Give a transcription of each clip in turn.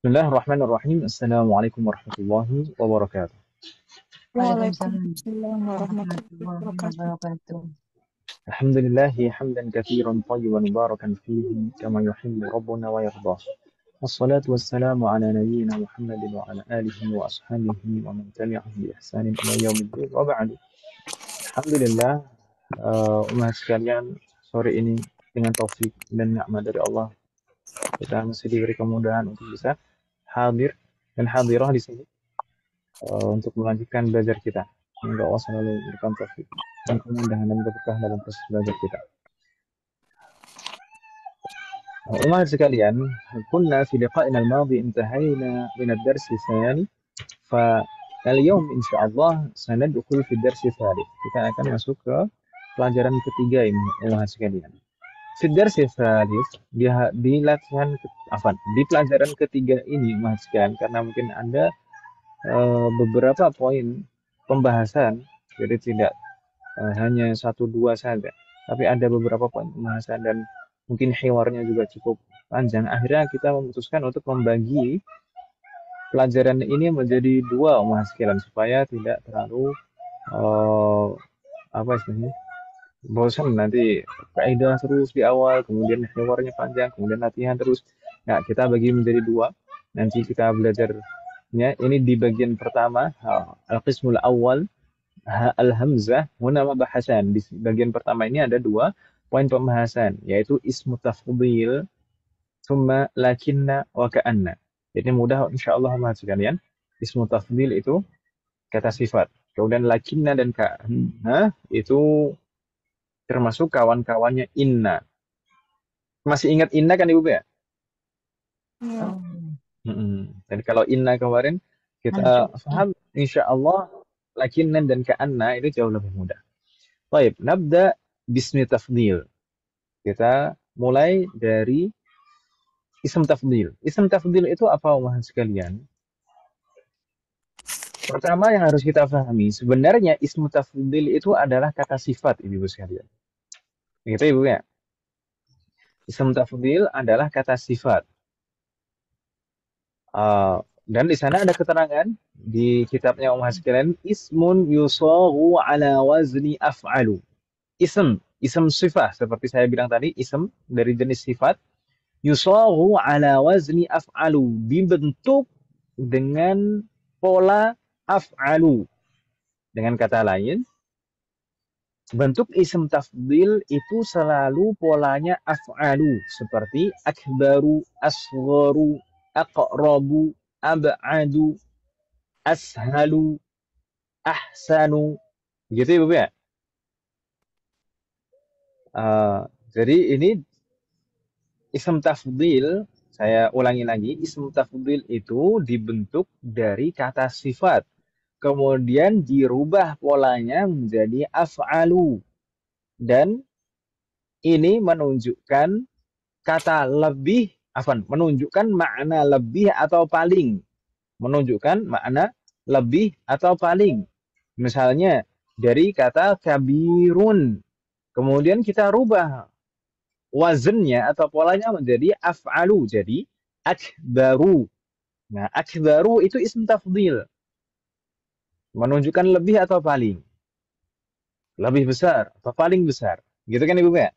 Bismillahirrahmanirrahim. Assalamualaikum warahmatullahi wabarakatuh. Waalaikumsalam Waalaikumsalam warahmatullahi warahmatullahi wabarakatuh. wabarakatuh. Alhamdulillahi hamdan kathiran tayyiban mubarakan fihi kama yuhibbu rabbuna wa yardah. Wassalatu wassalamu ala nabiyyina Muhammadin wa ala alihi wa ashabihi wa man tabi'ahum bi ihsanin ila yaumiddin wa ba'du. Alhamdulillah, umat sekalian, sore ini dengan taufik dan nikmat dari Allah kita masih diberi kemudahan untuk bisa hadir dan hadirah di sini untuk melanjutkan belajar kita. Semoga Allah selalu memberikan taufik dan kemudahan dan berkah dalam proses belajar kita. Umat sekalian, كنا في لقائنا الماضي انتهينا من الدرس الثاني فاليوم إن شاء الله سندخل في الدرس الثالث. Kita akan masuk ke pelajaran ketiga ini, umat sekalian. Di الدرس الثالث di latihan di pelajaran ketiga ini, umat sekalian, karena mungkin ada beberapa poin pembahasan, jadi tidak hanya satu dua saja, tapi ada beberapa poin pembahasan dan mungkin hiwarnya juga cukup panjang. Akhirnya kita memutuskan untuk membagi pelajaran ini menjadi dua, Mas sekalian, supaya tidak terlalu apa istilahnya, bosan nanti kaidah terus di awal, kemudian hiwarnya panjang, kemudian latihan terus. Nah, kita bagi menjadi dua. Nanti kita belajarnya ini di bagian pertama, al-qismul awal, al-hamzah huna bahasan. Di bagian pertama ini ada dua poin pembahasan, yaitu ismu tafdhil, summa lakinna wa ka'anna. Jadi mudah insyaallah Mas sekalian. Ismu tafdhil itu kata sifat. Kemudian lakinna dan ka'anna itu termasuk kawan-kawannya inna. Masih ingat inna kan Ibu ya? Ya, Jadi kalau inna kemarin kita paham, insyaallah lakinna dan ka'anna itu jauh lebih mudah. Baik, nabda bismi tafdhil. Kita mulai dari ism tafdhil. Ism tafdhil itu apa, Mas sekalian? Pertama yang harus kita pahami, sebenarnya ism tafdhil itu adalah kata sifat, Ibu sekalian. Begitu Ibu ya? Ism tafdhil adalah kata sifat. Dan di sana ada keterangan di kitabnya Mas sekalian, ismun yusaghu ala wazni af'alu. Ism sifat, seperti saya bilang tadi, ism dari jenis sifat, yusaghu ala wazni af'alu, dibentuk dengan pola af'alu. Dengan kata lain, bentuk ism tafdhil itu selalu polanya af'alu, seperti akbaru, asgharu, aqrabu, ab'adu, ashalu, ahsanu. Gitu ya, Bu ya? Jadi ini ism tafdhil, saya ulangi lagi, ism tafdhil itu dibentuk dari kata sifat. Kemudian dirubah polanya menjadi af'alu. Dan ini menunjukkan kata lebih, menunjukkan makna lebih atau paling. Menunjukkan makna lebih atau paling. Misalnya dari kata kabirun, kemudian kita rubah wazennya atau polanya menjadi af'alu, jadi akbaru. Nah, akbaru itu ism tafdhil, menunjukkan lebih atau paling, lebih besar atau paling besar, gitu kan Ibu ya?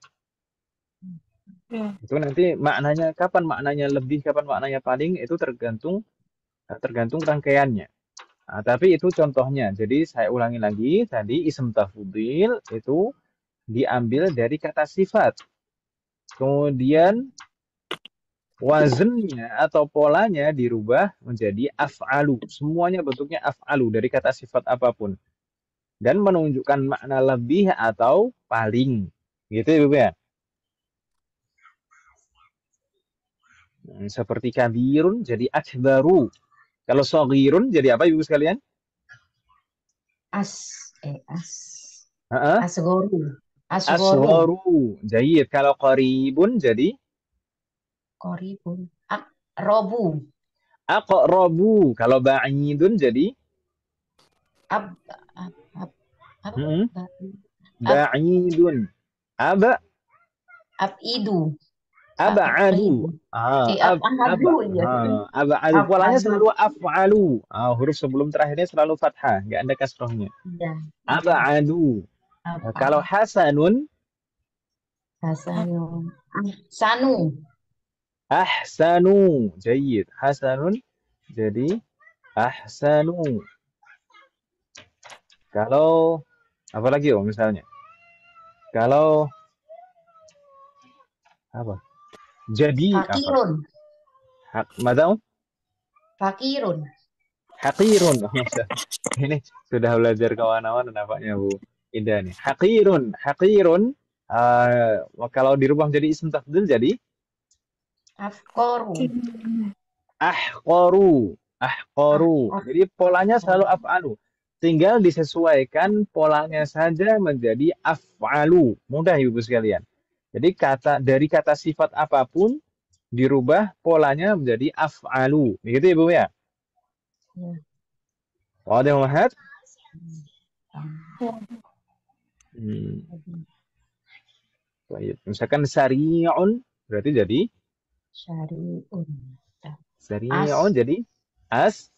ya. Itu nanti maknanya, kapan maknanya lebih, kapan maknanya paling, itu tergantung rangkaiannya. Nah, tapi itu contohnya. Jadi saya ulangi lagi, tadi ism tafdhil itu diambil dari kata sifat. Kemudian wazennya atau polanya dirubah menjadi af'alu. Semuanya bentuknya af'alu dari kata sifat apapun. Dan menunjukkan makna lebih atau paling. Gitu ya, Bu ya? Seperti kabirun jadi akbaru. Kalau saghirun jadi apa Ibu sekalian? As, as, Heeh. asgoru, asgoru, Asgharu. Jayid. Kalau qaribun jadi koribun, robu, aqrabu. Kalau ba'idun jadi ab, ab, apa? mm, Ab, ba'idun. Aba abidu, Ab'adu. Faqir. Ab, Abadu ya. ab'adu. Polanya Abadu. selalu af'alu. Huruf sebelum terakhirnya selalu fathah, nggak ada kasrohnya. Ya. Ab'adu. Apa? Kalau hasanun, Hasanun. Sanu. ahsanu. Jayyid. Hasanun jadi ahsanu. Kalau apa lagi misalnya? Kalau apa? Jadi apa? Fakirun. Madam? Fakirun. Haqirun. Ini sudah belajar kawan-kawan nampaknya Bu Indah nih. Haqirun. Haqirun. Kalau dirubah menjadi isim tafdhil jadi Afkoru. ahqaru. Ahqaru. Jadi polanya selalu af'alu. Tinggal disesuaikan polanya saja menjadi af'alu. Mudah Ibu sekalian. Jadi dari kata sifat apapun dirubah polanya menjadi af'alu. Begitu Ibu ya? Ya. Wadah Muhammad? Baik. Misalkan sari'un berarti jadi Syari'un. sari'un jadi As.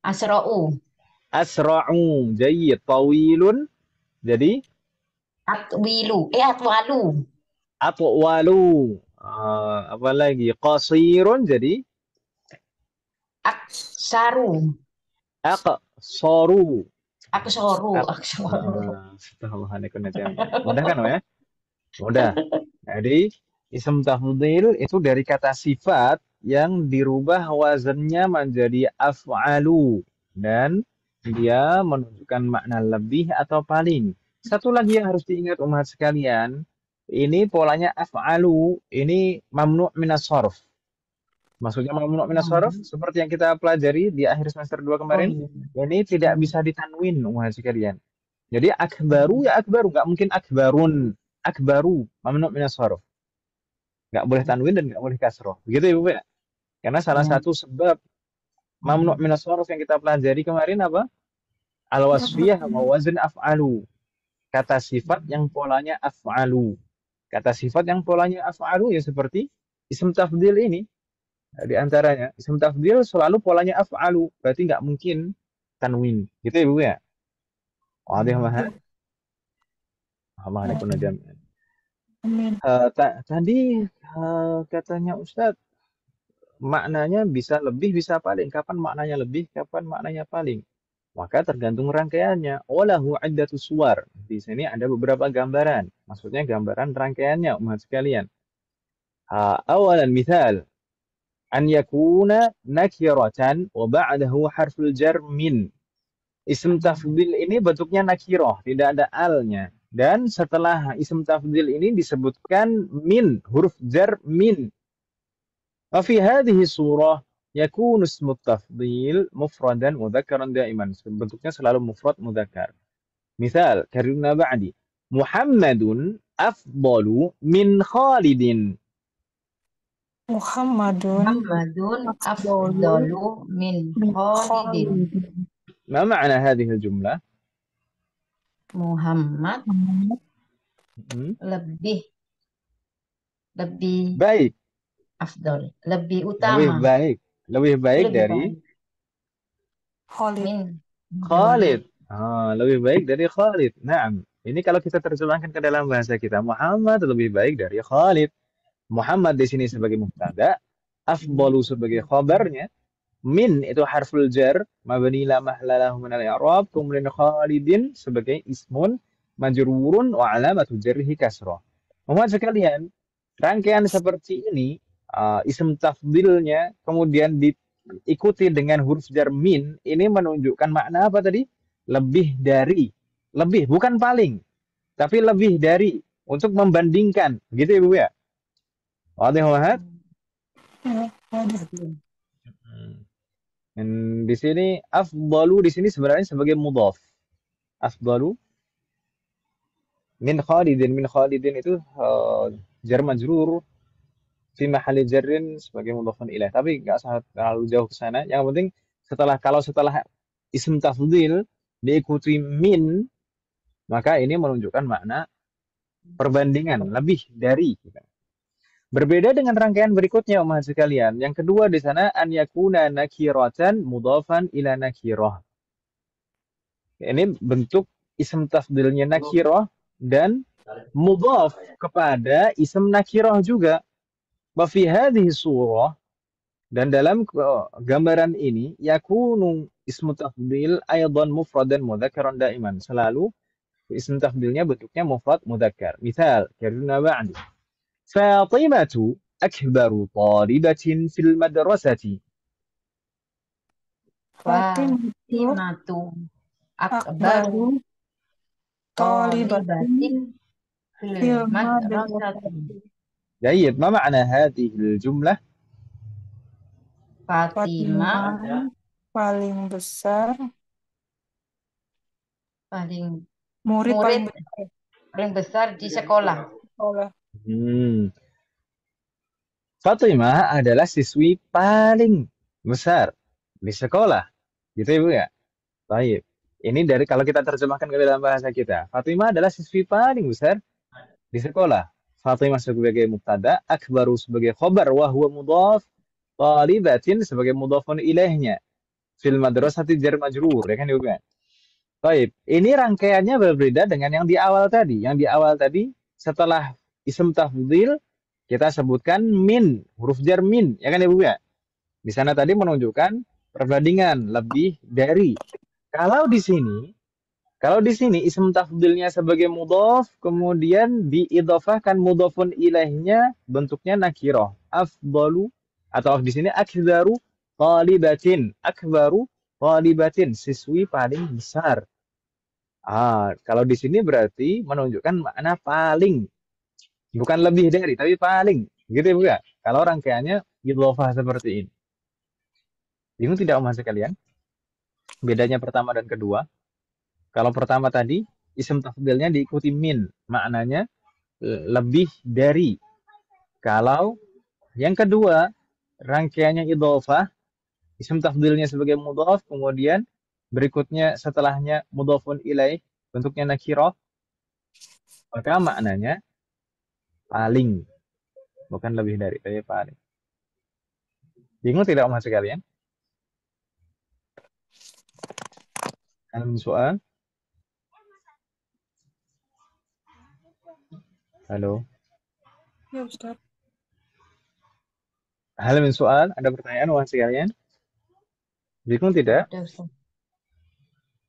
Asra'u. asra'u. Jayyid. Tawilun jadi Atwilu. Atwalu. atwalu. Apa lagi? Qasirun jadi Aksaru. aqsaru. Aksoru. Aksoru. Astagfirullahaladzim. Mudah kan ya? Mudah. Jadi isim tafdhil itu dari kata sifat yang dirubah wazannya menjadi af'alu dan dia menunjukkan makna lebih atau paling. Satu lagi yang harus diingat umat sekalian, ini polanya af'alu, ini mamnu' minas sharf. Maksudnya mamnu' minas sharf seperti yang kita pelajari di akhir semester 2 kemarin, ini tidak bisa ditanwin umat sekalian. Jadi akbaru ya akbaru, nggak mungkin akbarun. Akbaru, mamnu' minas sharf. Nggak boleh tanwin dan nggak boleh kasroh. Begitu Ibu ya? Karena salah satu sebab mamnu' minas sharf yang kita pelajari kemarin apa? Al-wasfiyah wa wazn af'alu. Kata sifat yang polanya af'alu. Kata sifat yang polanya af'alu ya seperti isim tafdhil ini. Di antaranya isim tafdhil selalu polanya af'alu. Berarti nggak mungkin tanwin. Gitu Ibu ya? Wadih mahal. Mahal jami'an. Tadi katanya Ustadz maknanya bisa lebih bisa paling. Kapan maknanya lebih, kapan maknanya paling? Maka tergantung rangkaiannya. Walahu iddatu suwar. Di sini ada beberapa gambaran. Maksudnya gambaran rangkaiannya umat sekalian. Awalan misal an yakuna nakiratan wa ba'dahu harful jar min. Isim tafdhil ini bentuknya nakirah, tidak ada alnya. Dan setelah isim tafdhil ini disebutkan min, huruf jar min. Wa fi hadhihi surah yakunu ismu tafdhil mufradan mudhakkaran daiman. Bentuknya selalu mufrad mudzakkar. Misal, karina ba'di. Muhammadun afdalu min Khalidin. Muhammadun afdalu min Khalidin. ما معنى هذه الجملة؟ Muhammad lebih baik, afdal, lebih utama, lebih baik dari Khalid. Lebih baik dari Khalid. Naam. Ini kalau kita terjemahkan ke dalam bahasa kita, Muhammad lebih baik dari Khalid. Muhammad di sini sebagai mubtada, afdalu sebagai khabarnya, min itu harful jar, mabni la mahlalahu min al-i'rab, kemudian Khalidin sebagai ismun majrurun wa alamatu jarrihi kasrah. Muhammad sekalian, rangkaian seperti ini, isim tafdilnya kemudian diikuti dengan huruf jar min, ini menunjukkan makna apa tadi? Lebih dari, lebih bukan paling, tapi lebih dari, untuk membandingkan, begitu Ibu ya? Wadih Muhammad? Dan di sini afdalu di sini sebenarnya sebagai mudhaf. Afdalu min Khalidin itu jar majrur fi mahalli jarrin sebagai mudhafun ilaih. Tapi enggak sangat terlalu jauh ke sana. Yang penting setelah isim tafdhil diikuti min, maka ini menunjukkan makna perbandingan, lebih dari. Berbeda dengan rangkaian berikutnya, umat sekalian. Yang kedua di sana an yakuna nakiratan mudhafan ila nakirah. Ini bentuk ism tafdilnya nakirah dan mudhaf kepada ism nakirah juga. Wa fi hadhihi surah, dan dalam gambaran ini yakunu ismu tafdil aidan mufradan mudzakkaran daiman. Selalu ism tafdilnya bentuknya mufrad mudzakkar. Misal, karena ba'du. Fatimatu akbaru talibatin fil madrasati. Fatimatu akbaru talibatin fil madrasati. Baik, ma makna hadhihi jumlah? Fatimah paling besar, paling murid paling besar paling besar di sekolah. sekolah. Fatimah adalah siswi paling besar di sekolah. Gitu ya, Bu ya? Baik. Ini dari kalau kita terjemahkan ke dalam bahasa kita. Fatimah adalah siswi paling besar di sekolah. Fatimah sebagai mubtada, akbaru sebagai khobar, wa huwa mudhaf, talibatin sebagai mudhafun ilaihnya. Fil madrasati jar majrur, ya kan Bu ya? Baik. Ini rangkaiannya berbeda dengan yang di awal tadi. Yang di awal tadi setelah ism tafdhil kita sebutkan min, huruf jar min, ya kan ya Bu ya? Di sana tadi menunjukkan perbandingan lebih dari. Kalau di sini ism tafdilnya sebagai mudhaf, kemudian diidhofahkan mudhafun ilaihnya bentuknya nakirah. Afdalu atau di sini akbaru talibatin. Akbaru talibatin, siswi paling besar. Kalau di sini berarti menunjukkan makna paling. Bukan lebih dari, tapi paling. Gitu ya Bu ya? Kalau rangkaiannya idhofah seperti ini. Bingung tidak umat sekalian? Bedanya pertama dan kedua. Kalau pertama tadi, isim tafdilnya diikuti min. Maknanya lebih dari. Kalau yang kedua, rangkaiannya idhofah. Isim tafdilnya sebagai mudhaf, kemudian berikutnya setelahnya mudhafun ilaih, bentuknya nakirah. Maka maknanya paling. Bukan lebih dari, tapi paling. Bingung tidak umat sekalian? Hal min soal? Halo? Ya Ustaz. Hal min soal? Ada pertanyaan umat sekalian? Bingung tidak? Ada Ustaz.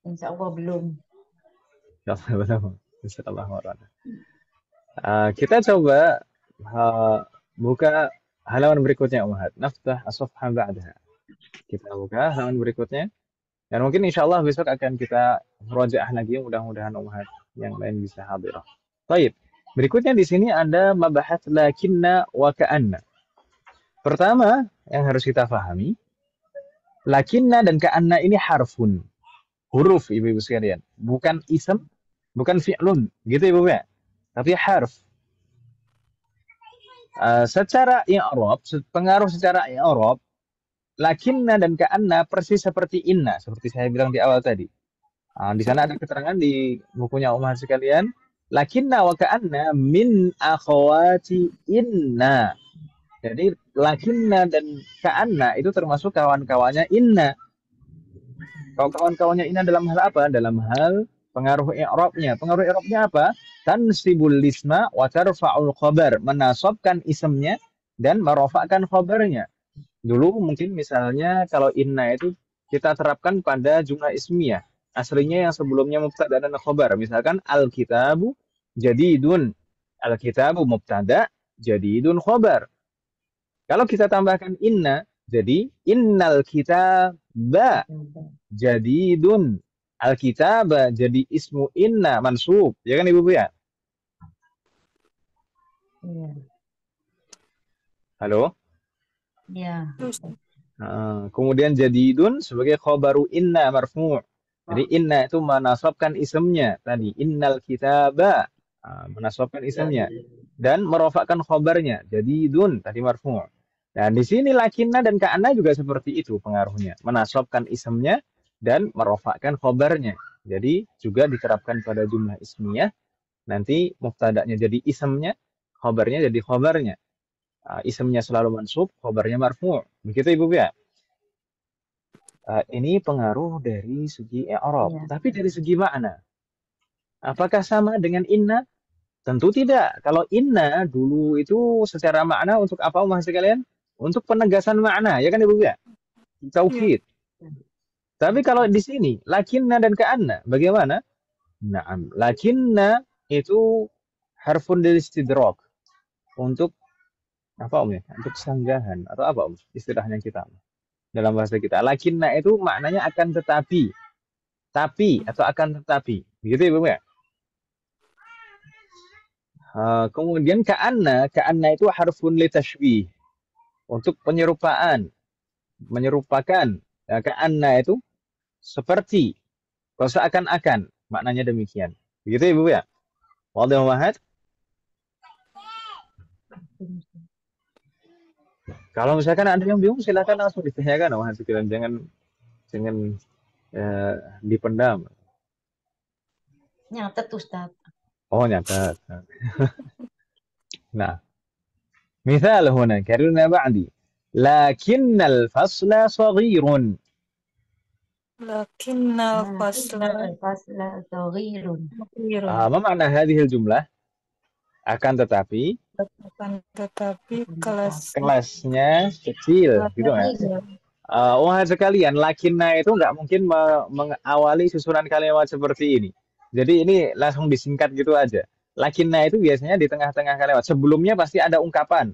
Insya Allah belum. Kita coba buka halaman berikutnya Umahat. Naftah as-safha ba'daha. Kita buka halaman berikutnya. Dan mungkin insya Allah besok akan kita murojaah lagi. Mudah-mudahan Umahat yang lain bisa hadirah. Baik. Berikutnya di sini ada mabahat lakinna wa ka'anna. Pertama yang harus kita pahami, lakinna dan ka'anna ini harfun. Huruf ibu-ibu sekalian. Bukan ism, bukan fi'lun. Gitu ibu ya. Tapi harf. Secara i'rab, pengaruh secara i'rab, lakinna dan ka'anna persis seperti inna, seperti saya bilang di awal tadi. Di sana ada keterangan di bukunya Umahat sekalian, lakinna wa ka'anna min akhawati inna. Jadi lakinna dan ka'anna itu termasuk kawan-kawannya inna. Kalau kawan-kawannya inna dalam hal apa? Dalam hal pengaruh i'rabnya. Pengaruh i'rabnya apa? Tansibul lisma wa tarfa'ul khabar, menasabkan isimnya dan merofakkan khabarnya. Dulu mungkin misalnya kalau inna itu kita terapkan pada jumlah ismiyah. Aslinya yang sebelumnya mubtada dan khabar. Misalkan al-kitabu jadidun. Al-kitabu mubtada jadidun khabar. Kalau kita tambahkan inna, jadi innal kitaba jadidun. Al-kitaba jadi ismu inna mansub. Ya kan Ibu ya? Iya. Halo? Iya. Kemudian jadidun sebagai khobaru inna marfu'. Jadi inna itu menasabkan isimnya tadi. Innal kitaba menasabkan isimnya dan merofakkan khobarnya. Jadidun tadi marfu'. Dan di sini lakinna dan ka'anna juga seperti itu pengaruhnya. Menasabkan isimnya dan merofakkan khobarnya. Jadi juga diterapkan pada jumlah ismiyah nanti mubtada'nya jadi isemnya, khobarnya jadi khobarnya. Isemnya selalu mansub, khobarnya marfu'. Begitu Ibu ya. Ini pengaruh dari segi i'rab, Iya. tapi dari segi makna. Apakah sama dengan inna? Tentu tidak. Kalau inna dulu itu secara makna untuk apa Mas sekalian? Untuk penegasan makna, ya kan Ibu ya? Taukid. Tapi kalau di sini lakinna dan ka'anna, bagaimana? Naam, lakinna itu harfun lil istidrak untuk apa Om ya? Untuk sanggahan atau apa Om istilahnya kita dalam bahasa kita. Lakinna itu maknanya akan tetapi, tapi atau akan tetapi. Begitu ya, Bung ya? Kemudian ka'anna itu harfun li tashbih untuk penyerupaan, menyerupakan. Ya, ka'anna itu seperti, kalau seakan-akan, maknanya demikian. Begitu ya, Ibu ya? Wadih Muhammad? Kalau misalkan ada yang bingung, silakan langsung ditanyakan, Muhammad sekalian. Jangan dipendam. Nyatet Ustaz. Oh, nyatat. Nah, مثال هنا كررنا بعدي لكن الفصل صغير Lakinnal Nah, fasla fasla saghirun. kathirun. ما معنى هذه الجملة akan tetapi Tetapi kelasnya kecil gitu ya. kelasnya Wah sekalian lakinna itu nggak mungkin mengawali susunan kalimat seperti ini. Jadi ini langsung disingkat gitu aja. Lakinna itu biasanya di tengah-tengah kalimat. Sebelumnya pasti ada ungkapan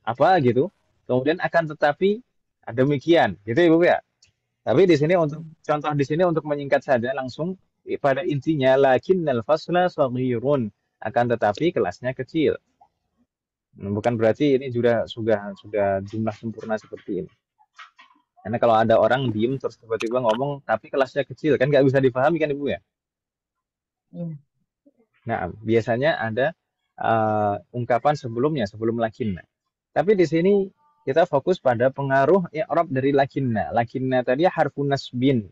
apa gitu. Kemudian akan tetapi demikian gitu ya Ibu ya. Tapi di sini untuk contoh di sini untuk menyingkat saja langsung pada intinya lakinnal fasla shaghirun akan tetapi kelasnya kecil. Bukan berarti ini sudah jumlah sempurna seperti ini. Karena kalau ada orang diem terus tiba-tiba ngomong tapi kelasnya kecil kan nggak bisa dipahami kan Ibu ya. Iya. Nah, biasanya ada ungkapan sebelumnya sebelum lakinna. Tapi di sini kita fokus pada pengaruh i'rab dari lakinna. Lakinna tadi harfun nasbin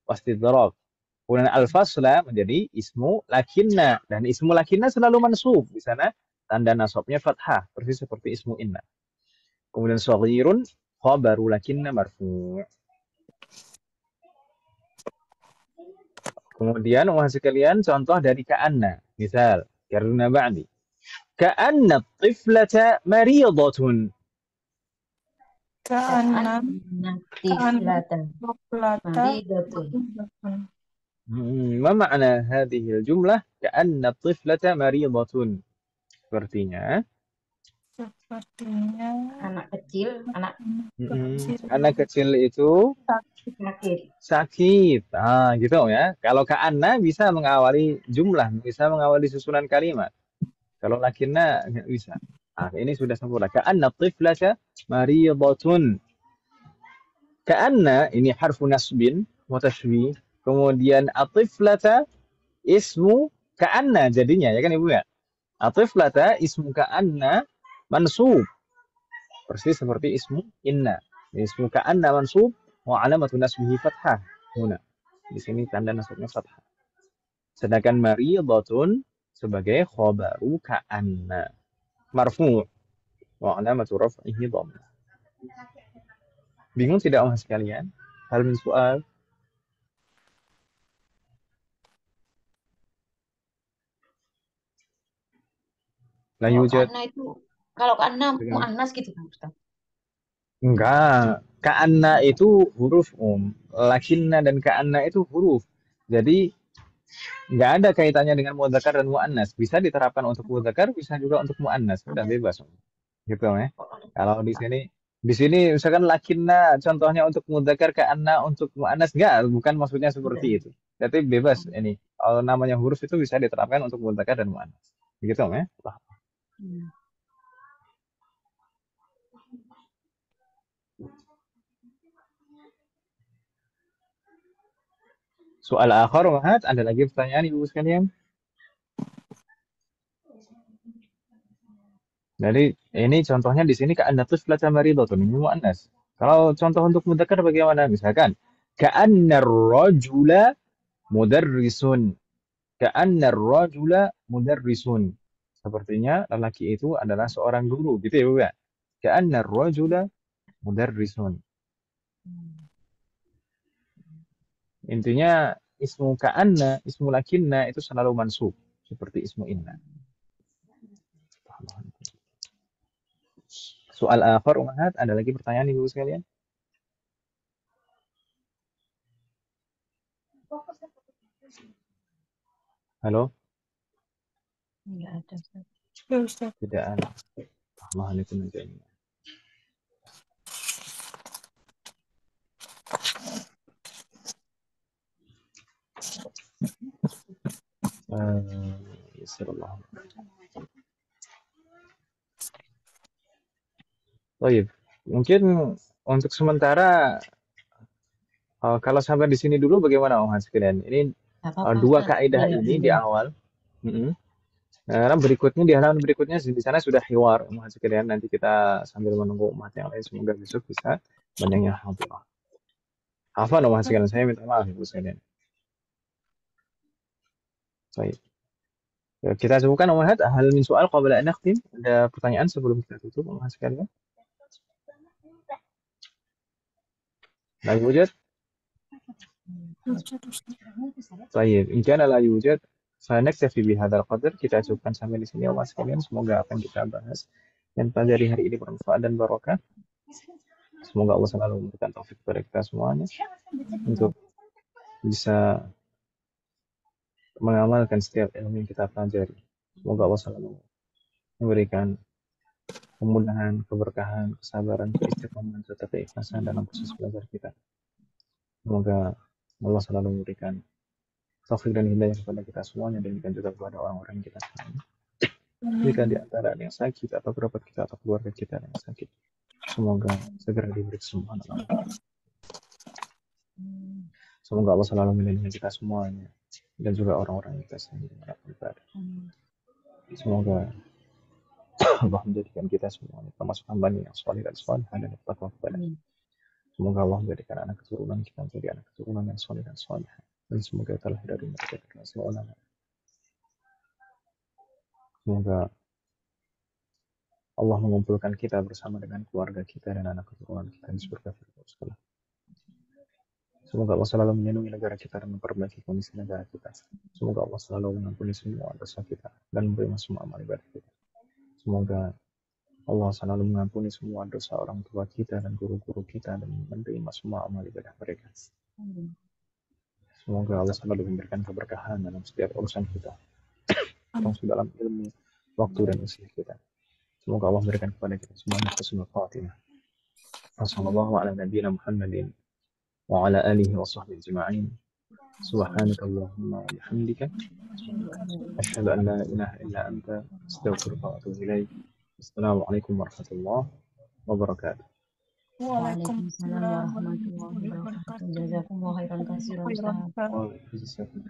wastidrak. Kemudian al-fasla menjadi ismu lakinna dan ismu lakinna selalu mansub. Di sana tanda nasabnya fathah persis seperti ismu inna. Kemudian shaghirun khabaru lakinna marfu'. Kemudian umat sekalian contoh dari ka'anna. Misal, karena ba'di. Ka'anna tiflata maridatun. ka'anna Tiflatan. plata Maridatun. Ma ma'na hadhihi al-jumlah? Ka'anna tiflata maridatun. Sepertinya Anak kecil, anak kecil itu sakit. sakit. Gitu ya. Kalau ka'anna bisa mengawali jumlah, bisa mengawali susunan kalimat. Kalau lakinna nggak bisa. Ini sudah sempurna. Ka'anna tiflata maridatun. Ka'anna ini harfu nasbin wa tashbih. Kemudian atiflata ismu ka'anna jadinya ya kan Ibu ya. Atiflata ismu ka'anna mansub. Persis seperti ismu inna. Ismu ka'anna mansub wa alamatu nasbihi fathah. Huna. Di sini tanda nasabnya fathah. Sedangkan maridatun sebagai khobaru ka'anna. Marfu' wa alamatu raf'ihi dhammah. Bingung tidak Mas sekalian? Hal min soal? La yujad. Karena itu kalau karena muannas gitu kan Ustaz. Enggak. Ka'anna itu huruf lakinna dan ka'anna itu huruf. Jadi enggak ada kaitannya dengan mudzakkar dan muannas. Bisa diterapkan untuk mudzakkar, bisa juga untuk muannas. Udah bebas. Gitu ya. Kalau di sini misalkan lakinna contohnya untuk mudzakkar, ka'anna untuk muannas enggak, bukan maksudnya seperti itu. Jadi bebas ini. Kalau namanya huruf itu bisa diterapkan untuk mudzakkar dan muannas. Begitu ya. Soal akhir, Mahat, ada lagi pertanyaan Ibu sekalian? Jadi ini contohnya di sini ka'anna tiflata maridatun ini muannas. Kalau contoh untuk mudzakkar bagaimana? Misalkan ka'anna ar-rajula mudarrisun. Ka'anna ar-rajula mudarrisun. Sepertinya lelaki itu adalah seorang guru, gitu ya, Bu ya. Ka'anna ar-rajula mudarrisun. Intinya ismu ka'anna, ismu lakinna itu selalu mansub seperti ismu inna. Soal akhir Umahat, ada lagi pertanyaan Ibu sekalian? Halo? Enggak ada, Ustaz. Ya, Ustaz. Tidak ada. Allah itu menjadi. Yasirullah. Baik, mungkin untuk sementara kalau sampai di sini dulu bagaimana Om Hans sekalian? Ini Enggak apa-apa, dua Ustaz. kaidah Boleh ini dulu. di awal. Karena berikutnya di halaman berikutnya di sana sudah hiwar Om Hans sekalian. Nanti kita sambil menunggu umat yang lain semoga besok bisa banyak yang hadirah. Afwan Om Hans sekalian, saya minta maaf Ibu sekalian. Baik. Kita sebutkan Om Hans, hal min soal qabla an nakhtim. Ada pertanyaan sebelum kita tutup Om Hans sekalian? لا يوجد. طيب إن كان لا يوجد فنكتفي بهذا القدر. Kita cukupkan sampai di sini Om sekalian. Semoga apa yang kita bahas dan pelajari hari ini bermanfaat dan barokah. Semoga Allah selalu memberikan taufik kepada kita semuanya untuk bisa mengamalkan setiap ilmu yang kita pelajari. Semoga Allah selalu memberikan kemudahan, keberkahan, kesabaran, keistiqomahan, serta keikhlasan dalam proses belajar kita. Semoga Allah selalu memberikan taufik dan hidayah kepada kita semuanya dan juga kepada orang-orang yang kita sayangi. Jika di antara yang sakit atau kerabat kita atau keluarga kita yang sakit, semoga segera diberi kesembuhan. Semoga Allah selalu melindungi kita semuanya dan juga orang-orang yang kita sayangi dengan ibadah. Semoga Allah menjadikan kita semuanya termasuk hamba-Nya yang saleh dan salihah dan bertakwa kepada. Semoga Allah menjadikan anak keturunan kita menjadi anak keturunan yang saleh dan salihah. Dan semoga terlahir dari mereka generasi ulama. Semoga Allah mengumpulkan kita bersama dengan keluarga kita dan anak keturunan kita di surga Firdaus. Semoga Allah selalu melindungi negara kita dan memperbaiki kondisi negara kita. Semoga Allah selalu mengampuni semua dosa kita dan menerima semua amal ibadah kita. Semoga Allah selalu mengampuni semua dosa orang tua kita dan guru-guru kita dan menerima semua amal ibadah mereka. Semoga Allah selalu memberikan keberkahan dalam setiap urusan kita, termasuk dalam ilmu, waktu dan usia kita. Semoga Allah memberikan kepada kita semuanya husnul khatimah. Wassallallahu ala nabiyyina Muhammadin wa ala alihi wa sahbihi ajma'in. Subhanakallahumma wa bihamdika asyhadu an la ilaha illa anta astaghfiruka wa atubu ilaik. Assalamualaikum warahmatullahi wabarakatuh. Waalaikumsalam warahmatullahi wabarakatuh. Jazakumullah khairan katsiran, Ustaz. Waalaikumsalam.